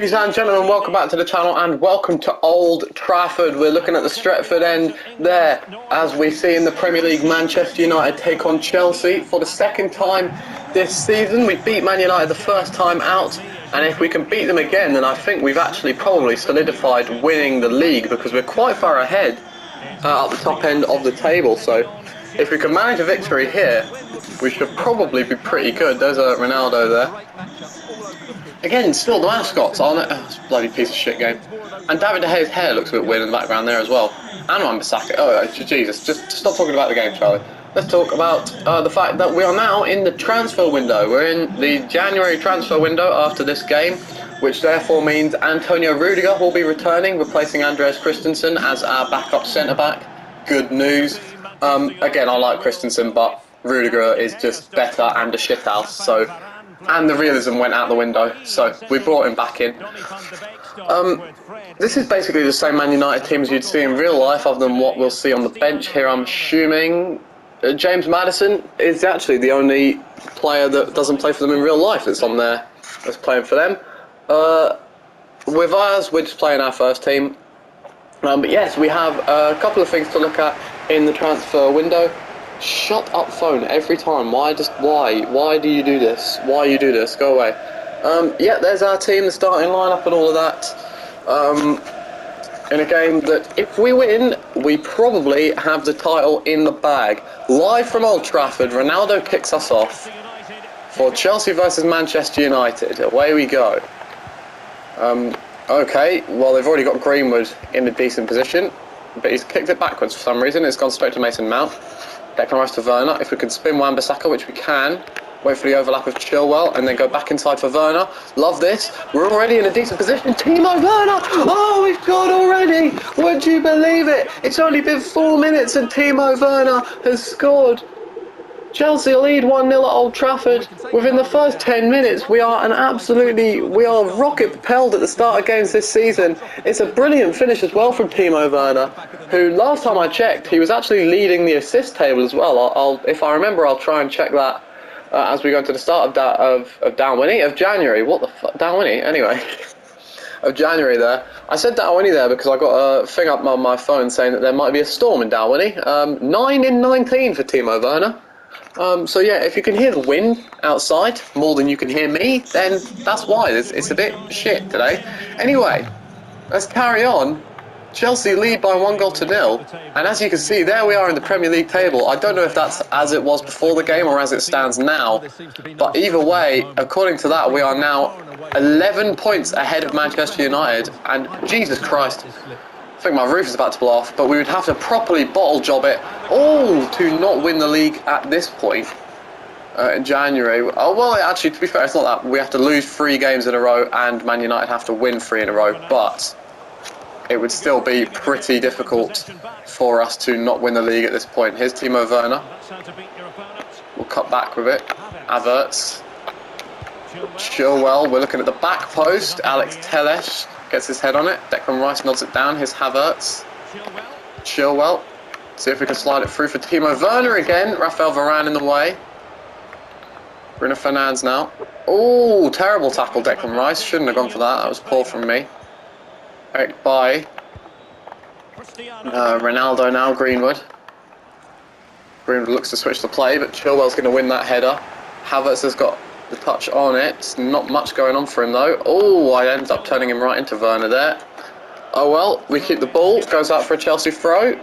Ladies and gentlemen, welcome back to the channel and welcome to Old Trafford. We're looking at the Stretford end there as we see in the Premier League Manchester United take on Chelsea for the second time this season. We beat Man United the first time out, and if we can beat them again, then I think we've actually probably solidified winning the league because we're quite far ahead at the top end of the table. So if we can manage a victory here, we should probably be pretty good. There's a Ronaldo there. Again, still the mascots, aren't it? Oh, it's a bloody piece of shit game. And David De Gea's hair looks a bit weird in the background there as well. And Wan-Bissaka. Oh, Jesus. Just stop talking about the game, Charlie. Let's talk about the fact that we are now in the transfer window. We're in the January transfer window after this game, which therefore means Antonio Rudiger will be returning, replacing Andreas Christensen as our backup centre-back. Good news. Again, I like Christensen, but Rudiger is just better and a shithouse, so... And the realism went out the window, so we brought him back in. This is basically the same Man United team as you'd see in real life, other than what we'll see on the bench here. I'm assuming James Maddison is actually the only player that doesn't play for them in real life that's on there, that's playing for them. With ours, we're just playing our first team. But yes, we have a couple of things to look at in the transfer window. Shut up phone every time. Why do you do this? Why you do this? Go away. Yeah, there's our team, the starting lineup and all of that. In a game that if we win, we probably have the title in the bag. Live from Old Trafford, Ronaldo kicks us off for Chelsea versus Manchester United. Away we go. Okay, well they've already got Greenwood in a decent position, but he's kicked it backwards for some reason. It's gone straight to Mason Mount. Declan Rice to Werner. If we can spin Wan-Bissaka, which we can, wait for the overlap of Chilwell, and then go back inside for Werner. Love this. We're already in a decent position. Timo Werner! Oh, we've scored already! Would you believe it? It's only been 4 minutes and Timo Werner has scored. Chelsea lead 1-0 at Old Trafford. Within the first 10 minutes, we are rocket propelled at the start of games this season. It's a brilliant finish as well from Timo Werner, who last time I checked, he was actually leading the assist table as well. If I remember, I'll try and check that as we go to the start of January. What the fuck, Downwinnie? Anyway, of January there. I said Downwinnie there because I got a thing up on my phone saying that there might be a storm in Downwinnie. 9 in 19 for Timo Werner. So yeah, if you can hear the wind outside more than you can hear me, then that's why. It's a bit shit today. Anyway, let's carry on. Chelsea lead by 1-0, and as you can see, there we are in the Premier League table. I don't know if that's as it was before the game or as it stands now, but either way, according to that, we are now 11 points ahead of Manchester United, and Jesus Christ, I think my roof is about to blow off, but we would have to properly bottle job it all to not win the league at this point in January. Oh, well, actually, to be fair, it's not that. We have to lose 3 games in a row and Man United have to win 3 in a row, but it would still be pretty difficult for us to not win the league at this point. Here's Timo Werner. We'll cut back with it. Havertz. Chilwell. We're looking at the back post. Alex Telles gets his head on it. Declan Rice nods it down. Here's Havertz. Chilwell. See if we can slide it through for Timo Werner again. Rafael Varane in the way. Bruno Fernandes now. Oh, terrible tackle, Declan Rice. Shouldn't have gone for that. That was poor from me. Eric Bailly. Ronaldo now, Greenwood. Greenwood looks to switch the play, but Chilwell's going to win that header. Havertz has got the touch on it. Not much going on for him though. Oh, I ended up turning him right into Werner there. Oh well, we keep the ball. Goes out for a Chelsea throw.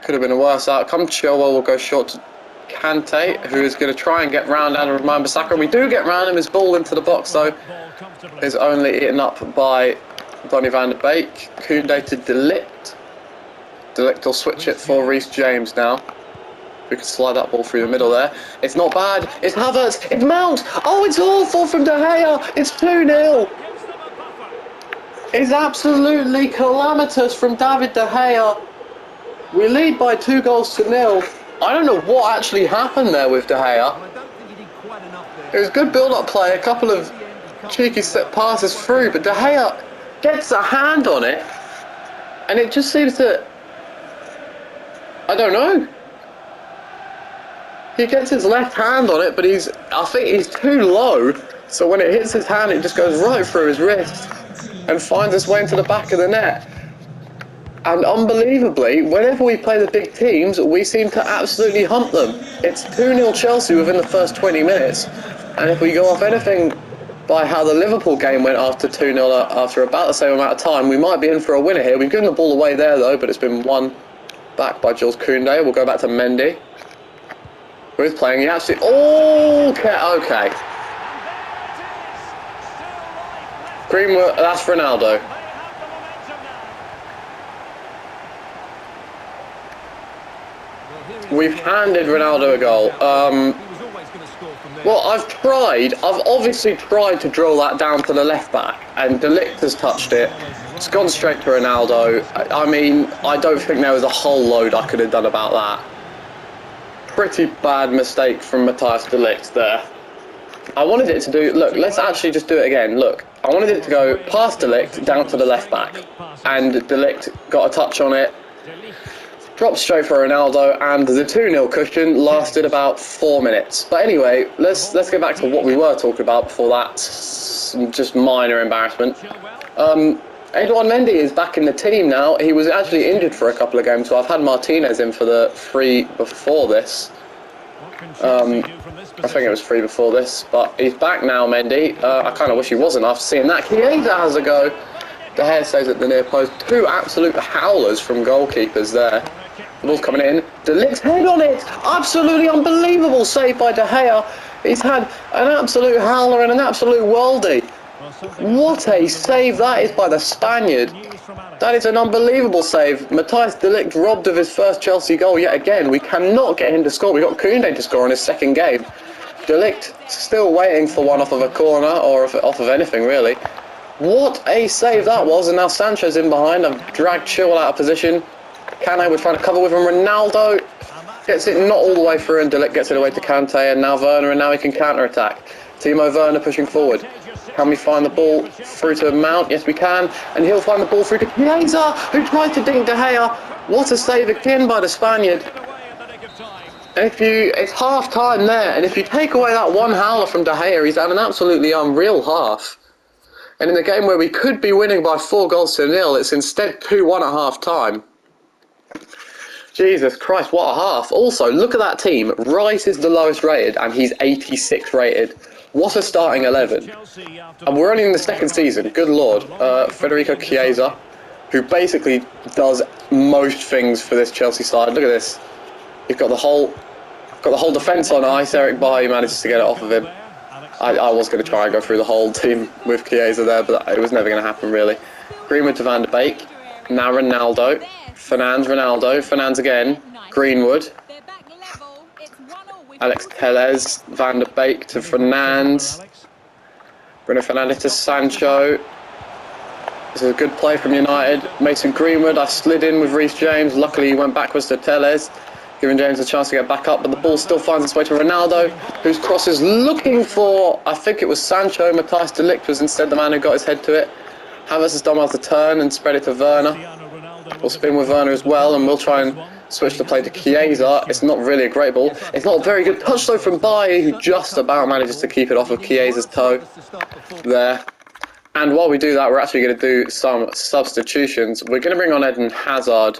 Could have been a worse outcome. Chilwell will go short to Kante, who is going to try and get round Aaron Wan-Bissaka. And we do get round him. His ball into the box though is only eaten up by Donny van de Beek. Koundé to De Ligt. De Ligt will switch it for Reece James now. We can slide that ball through the middle there. It's not bad. It's Havertz. It's Mount. Oh, it's awful from De Gea. It's 2-0. It's absolutely calamitous from David De Gea. We lead by 2-0. I don't know what actually happened there with De Gea. It was good build-up play, a couple of cheeky set passes through, but De Gea gets a hand on it, and it just seems to... I don't know. He gets his left hand on it, but I think he's too low So when it hits his hand, it just goes right through his wrist and finds its way into the back of the net. And unbelievably, whenever we play the big teams, we seem to absolutely hump them. It's 2-0 Chelsea within the first 20 minutes. And if we go off anything by how the Liverpool game went after 2-0 after about the same amount of time, we might be in for a winner here. We've given the ball away there, though, but it's been won back by Jules Koundé. We'll go back to Mendy, who's playing the absolute... Okay. Greenwood, that's Ronaldo. We've handed Ronaldo a goal. Well, I've obviously tried to drill that down to the left back, and De Ligt has touched it. It's gone straight to Ronaldo. I mean, I don't think there was a whole load I could have done about that. Pretty bad mistake from Matthijs De Ligt there. I wanted it to do... Look, let's actually just do it again. Look, I wanted it to go past De Ligt down to the left back, and De Ligt got a touch on it. Dropped straight for Ronaldo, and the 2-0 cushion lasted about 4 minutes. But anyway, let's get back to what we were talking about before that. Just minor embarrassment. Edouard Mendy is back in the team now. He was actually injured for a couple of games, so I've had Martinez in for the free before this. I think it was free before this, but he's back now, Mendy. I kind of wish he wasn't after seeing that. Chiesa has a go. De Gea stays at the near post. 2 absolute howlers from goalkeepers there. The ball's coming in. De Ligt's head on it. Absolutely unbelievable save by De Gea. He's had an absolute howler and an absolute worldie. What a save that is by the Spaniard. That is an unbelievable save. Matthijs De Ligt robbed of his first Chelsea goal yet again. We cannot get him to score. We got Koundé to score on his second game. De Ligt still waiting for one off of a corner or off of anything really. What a save that was, and now Sancho's in behind. I've dragged Chilwell out of position. Kane was trying to cover with him. Ronaldo gets it not all the way through, and De Ligt gets it away to Kante, and now Werner, and now he can counter-attack. Timo Werner pushing forward. Can we find the ball through to Mount? Yes, we can. And he'll find the ball through to Chiesa, who tries to dink De Gea. What a save again by the Spaniard. And it's half-time there, and if you take away that one howler from De Gea, he's had an absolutely unreal half. And in the game where we could be winning by 4-0, it's instead 2-1 at half-time. Jesus Christ, what a half. Also, look at that team. Rice is the lowest rated, and he's 86 rated. What a starting 11. And we're only in the second season, good lord. Federico Chiesa, who basically does most things for this Chelsea side. Look at this. You've got the whole defence on ice. Eric Bailly manages to get it off of him. I was going to try and go through the whole team with Chiesa there, but it was never going to happen, really. Greenwood to Van de Beek. Now Ronaldo. Fernandes again. Greenwood. Alex Tellez. Van de Beek to Fernandes. Bruno Fernandes to Sancho. This is a good play from United. Mason Greenwood. I slid in with Reece James. Luckily, he went backwards to Tellez, giving James a chance to get back up, but the ball still finds its way to Ronaldo, whose cross is looking for, I think it was Sancho. Matthijs De Ligt was instead the man who got his head to it. Havertz has done well to turn and spread it to Werner. We'll spin with Werner as well, and we'll try and switch the play to Chiesa. It's not really a great ball. It's not a very good touch though from Bailly, who just about manages to keep it off of Chiesa's toe there. And while we do that, we're actually going to do some substitutions. We're going to bring on Eden Hazard,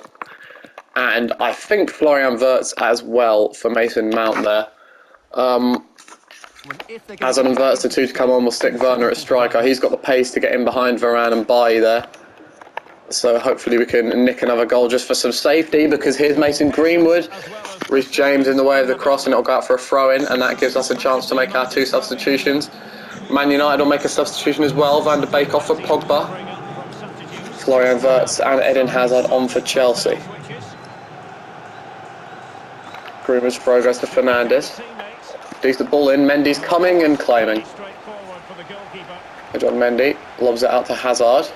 and I think Florian Wirtz as well for Mason Mount there. Hazard and Wirtz, the two to come on. We'll stick Werner at striker. He's got the pace to get in behind Varane and Bailly there. So hopefully we can nick another goal just for some safety, because here's Mason Greenwood. Reece James in the way of the cross, and it'll go out for a throw-in, and that gives us a chance to make our 2 substitutions. Man United will make a substitution as well. Van de Beek off for Pogba. Florian Wirtz and Eden Hazard on for Chelsea. Greenwood's progress to Fernandes. Decent ball in. Mendy's coming and claiming. John Mendy lobs it out to Hazard.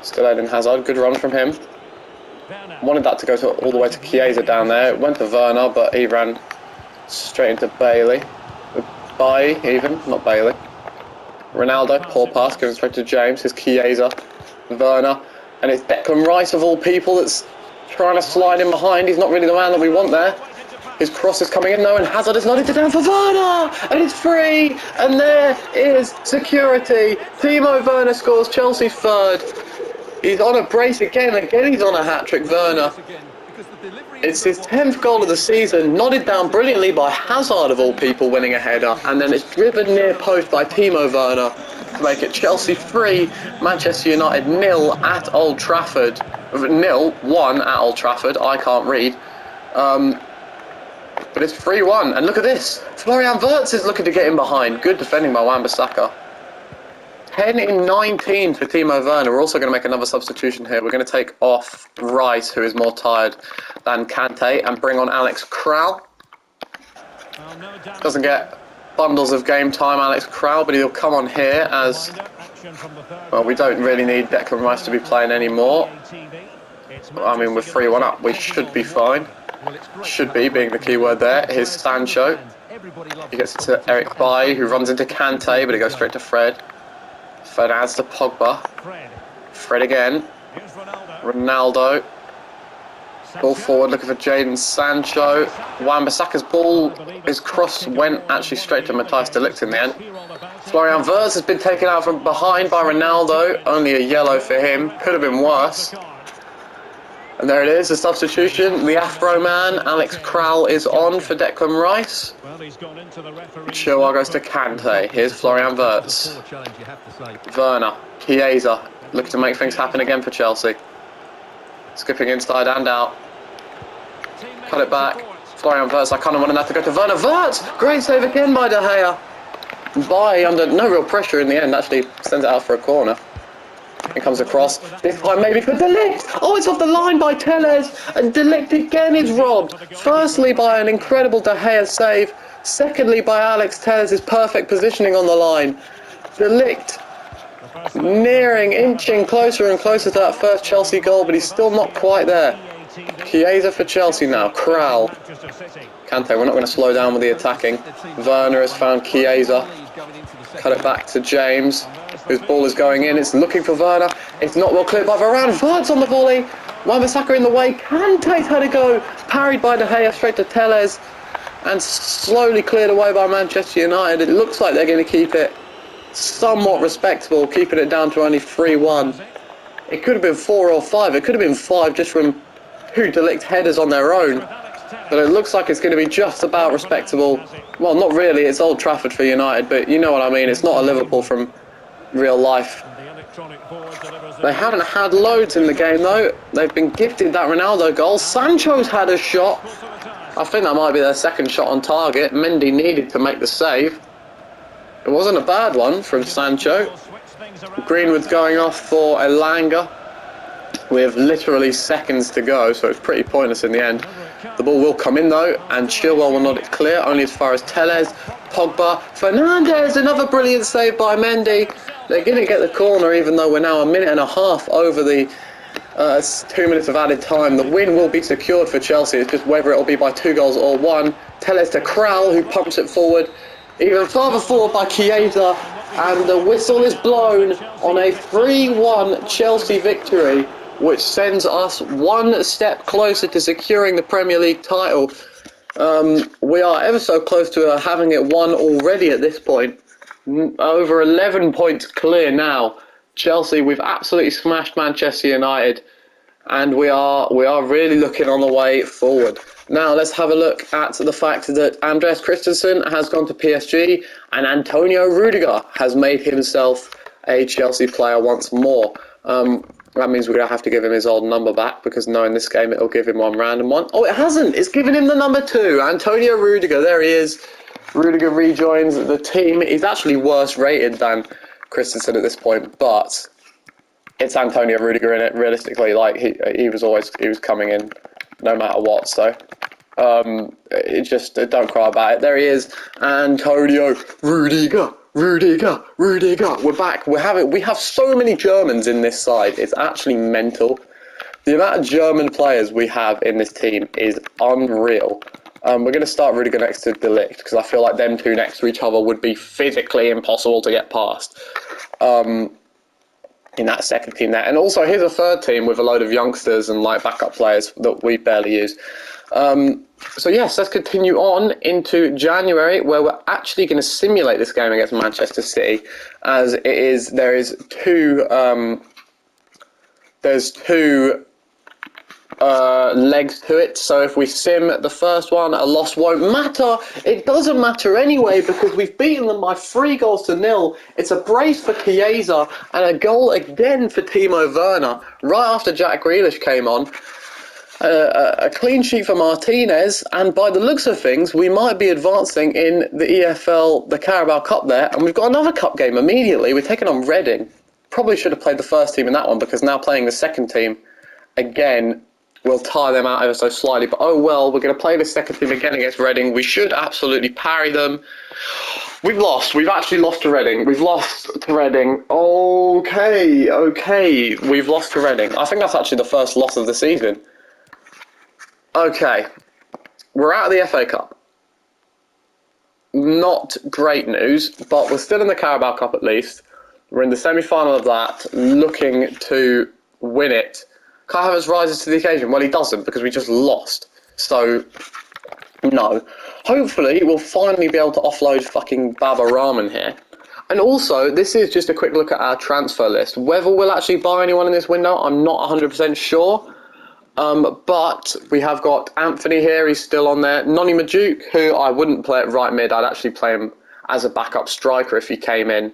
Still Eden Hazard. Good run from him. Wanted that to go all the way to Chiesa down there. It went to Werner, but he ran straight into Bailly. Bailly, even, not Bailey. Ronaldo, poor pass, given straight to James. Here's Chiesa, Werner, and it's Declan Rice of all people that's trying to slide in behind. He's not really the man that we want there. His cross is coming in though, and Hazard is nodded it down for Werner, and it's free, and there is security. Timo Werner scores Chelsea's third. He's on a brace again he's on a hat-trick, Werner. It's his 10th goal of the season, nodded down brilliantly by Hazard of all people winning a header, and then it's driven near post by Timo Werner to make it Chelsea 3, Manchester United 0 at Old Trafford. 0-1 at Old Trafford, I can't read. But it's 3-1, and look at this. Florian Wirtz is looking to get in behind. Good defending by Wan-Bissaka. 10 in 19 for Timo Werner. We're also going to make another substitution here. We're going to take off Rice, who is more tired than Kante, and bring on Alex Král. Doesn't get bundles of game time, Alex Král, but he'll come on here as... Well, we don't really need Declan Rice to be playing anymore. I mean, we're 3-1 up. We should be fine. Should be, being the key word there. Here's Sancho. He gets it to Eric Bailly, who runs into Kante, but he goes straight to Fred. Fred adds to Pogba. Fred again. Ronaldo. Ball forward, looking for Jadon Sancho. Wan-Bissaka's ball, his cross went actually straight to Matthijs de Ligt in the end. Florian Wirtz has been taken out from behind by Ronaldo. Only a yellow for him. Could have been worse. And there it is, the substitution. The Afro man, Alex Král, is on for Declan Rice. Chilwell goes to Kante. Here's Florian Wirtz. Werner. Chiesa. Looking to make things happen again for Chelsea. Skipping inside and out. Cut it back. Florian Wirtz. I kind of wanted that to go to Werner. Wirtz! Great save again by De Gea. Bailly, under no real pressure in the end, actually sends it out for a corner. It comes across, this time maybe for De Ligt. Oh, it's off the line by Telles, and De Ligt again is robbed. Firstly by an incredible De Gea save, secondly by Alex Telles' perfect positioning on the line. De Ligt nearing, inching closer and closer to that first Chelsea goal, but he's still not quite there. Chiesa for Chelsea now, Král. Kante, we're not going to slow down with the attacking. Werner has found Chiesa. Cut it back to James, whose ball is going in. It's looking for Werner. It's not well cleared by Varane. Wirtz on the volley. Wan-Bissaka in the way. Kante's had a go. Parried by De Gea straight to Telles. And slowly cleared away by Manchester United. It looks like they're going to keep it somewhat respectable, keeping it down to only 3-1. It could have been 4 or 5. It could have been 5 just from 2 De Ligt headers on their own. But it looks like it's going to be just about respectable. Well, not really. It's Old Trafford for United, but you know what I mean. It's not a Liverpool from real life. They haven't had loads in the game, though. They've been gifted that Ronaldo goal. Sancho's had a shot. I think that might be their second shot on target. Mendy needed to make the save. It wasn't a bad one from Sancho. Greenwood's going off for Elanga with literally seconds to go, so it's pretty pointless in the end. The ball will come in though, and Chilwell will nod it clear, only as far as Telles. Pogba, Fernandes, another brilliant save by Mendy. They're going to get the corner, even though we're now a minute and a half over the 2 minutes of added time. The win will be secured for Chelsea. It's just whether it'll be by 2 goals or 1. Telles to Král, who pumps it forward. Even further forward by Chiesa, and the whistle is blown on a 3-1 Chelsea victory, which sends us one step closer to securing the Premier League title. We are ever so close to having it won already at this point. Over 11 points clear now. Chelsea, we've absolutely smashed Manchester United, and we are really looking on the way forward. Now let's have a look at the fact that Andreas Christensen has gone to PSG and Antonio Rudiger has made himself a Chelsea player once more. That means we're going to have to give him his old number back, because knowing this game, it'll give him one random one. Oh, it hasn't. It's given him the number 2. Antonio Rudiger. There he is. Rudiger rejoins the team. He's actually worse rated than Christensen at this point, but it's Antonio Rudiger in it. Realistically, like he was coming in no matter what. So don't cry about it. There he is, Antonio Rudiger. Rudiger. We're back. We have so many Germans in this side. It's actually mental. The amount of German players we have in this team is unreal. We're going to start Rudiger next to De Ligt, because I feel like them two next to each other would be physically impossible to get past. in that second team there. And also, here's a third team with a load of youngsters and like backup players that we barely use. So yes, let's continue on into January, where we're actually going to simulate this game against Manchester City, as there's two legs to it. So if we sim the first one, a loss won't matter. It doesn't matter anyway, because we've beaten them by 3-0. It's a brace for Chiesa and a goal again for Timo Werner right after Jack Grealish came on. A clean sheet for Martinez, and by the looks of things, we might be advancing in the EFL, the Carabao Cup there, and we've got another cup game immediately. We're taking on Reading. Probably should have played the first team in that one, because now playing the second team again will tire them out ever so slightly. But oh well, we're going to play the second team again against Reading. We should absolutely parry them. We've lost. We've actually lost to Reading. We've lost to Reading. Okay. We've lost to Reading. I think that's actually the first loss of the season. Okay, we're out of the FA Cup. Not great news, but we're still in the Carabao Cup at least. We're in the semi-final of that, looking to win it. Kai Havertz rises to the occasion. Well, he doesn't, because we just lost. So, no. Hopefully, we'll finally be able to offload fucking Baba Rahman here. And also, this is just a quick look at our transfer list. Whether we'll actually buy anyone in this window, I'm not 100% sure. But we have got Anthony here, he's still on there. Noni Majuk, who I wouldn't play at right mid, I'd actually play him as a backup striker if he came in.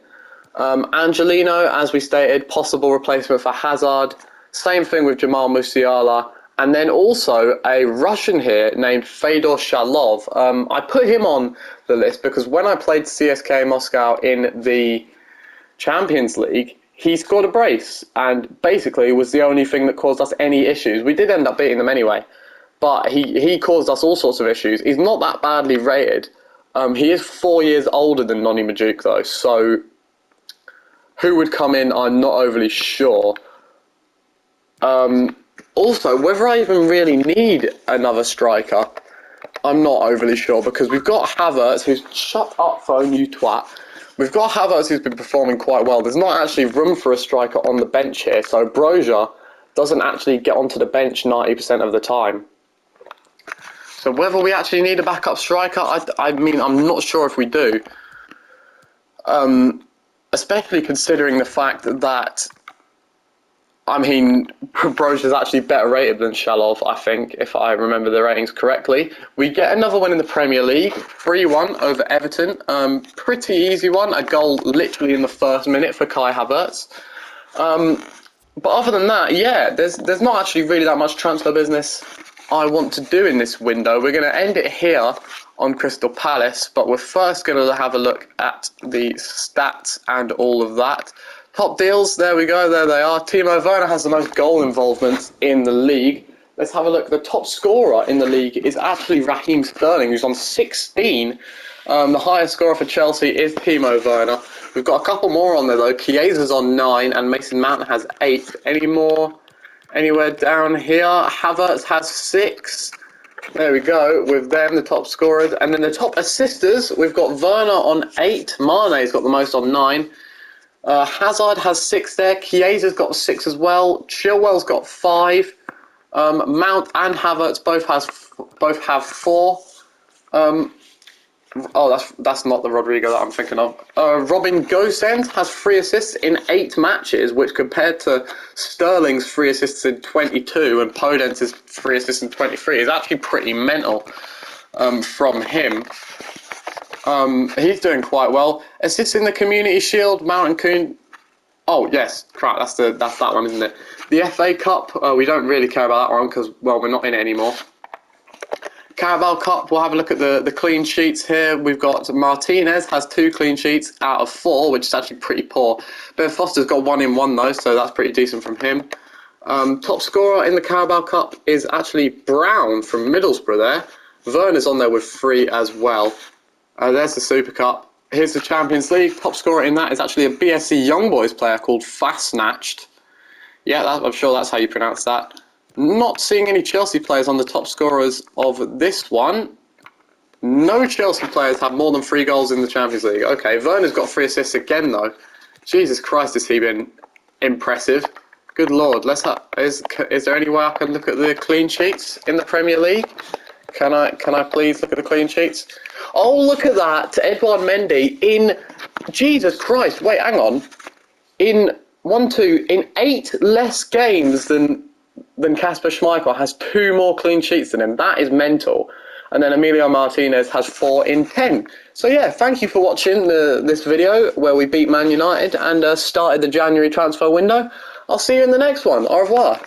Angelino, as we stated, possible replacement for Hazard. Same thing with Jamal Musiala. And then also a Russian here named Fedor Shalov. I put him on the list because when I played CSKA Moscow in the Champions League, he scored a brace and basically was the only thing that caused us any issues. We did end up beating them anyway, but he caused us all sorts of issues. He's not that badly rated. He is 4 years older than Noni Majuk though, so who would come in, I'm not overly sure. Also, whether I even really need another striker, I'm not overly sure, because we've got Havertz, who's shut up phone, you twat. We've got Havertz, who's been performing quite well. There's not actually room for a striker on the bench here, so Broja doesn't actually get onto the bench 90% of the time. So whether we actually need a backup striker, I mean, I'm not sure if we do. Especially considering the fact that, I mean, Broja's actually better rated than Shalov, I think, if I remember the ratings correctly. We get another win in the Premier League, 3-1 over Everton. Pretty easy one, a goal literally in the first minute for Kai Havertz. But other than that, yeah, there's not actually really that much transfer business I want to do in this window. We're going to end it here on Crystal Palace, but we're first going to have a look at the stats and all of that. Top deals, there we go, there they are. Timo Werner has the most goal involvement in the league. Let's have a look. The top scorer in the league is actually Raheem Sterling, who's on 16. The highest scorer for Chelsea is Timo Werner. We've got a couple more on there though. Chiesa's on 9 and Mason Mount has 8. Any more anywhere down here? Havertz has 6. There we go, with them, the top scorers. And then the top assisters, we've got Werner on 8. Mane's got the most on 9. Hazard has 6 there. Chiesa's got 6 as well. Chilwell's got 5. Mount and Havertz both have 4. That's not the Rodrigo that I'm thinking of. Robin Gosens has 3 assists in 8 matches, which compared to Sterling's 3 assists in 22 and Podence' 3 assists in 23 is actually pretty mental from him. He's doing quite well. Assists in the Community Shield, Mount and Kuhn. Oh yes, crap. That's that one, isn't it? The FA Cup. We don't really care about that one because, well, we're not in it anymore. Carabao Cup. We'll have a look at the clean sheets here. We've got Martinez has 2 clean sheets out of 4, which is actually pretty poor. Ben Foster's got 1 in 1 though, so that's pretty decent from him. Top scorer in the Carabao Cup is actually Brown from Middlesbrough there. Werner's on there with 3 as well. There's the Super Cup. Here's the Champions League. Top scorer in that is actually a BSC Young Boys player called Fastnatched. Yeah, I'm sure that's how you pronounce that. Not seeing any Chelsea players on the top scorers of this one. No Chelsea players have more than 3 goals in the Champions League. Okay, Werner's got 3 assists again though. Jesus Christ, has he been impressive. Good lord, is there any way I can look at the clean sheets in the Premier League? Can I please look at the clean sheets? Oh, look at that, Edouard Mendy in, Jesus Christ, wait, hang on. In 8 less games than Kasper Schmeichel has 2 more clean sheets than him. That is mental. And then Emilio Martinez has 4 in 10. So yeah, thank you for watching this video where we beat Man United and started the January transfer window. I'll see you in the next one. Au revoir.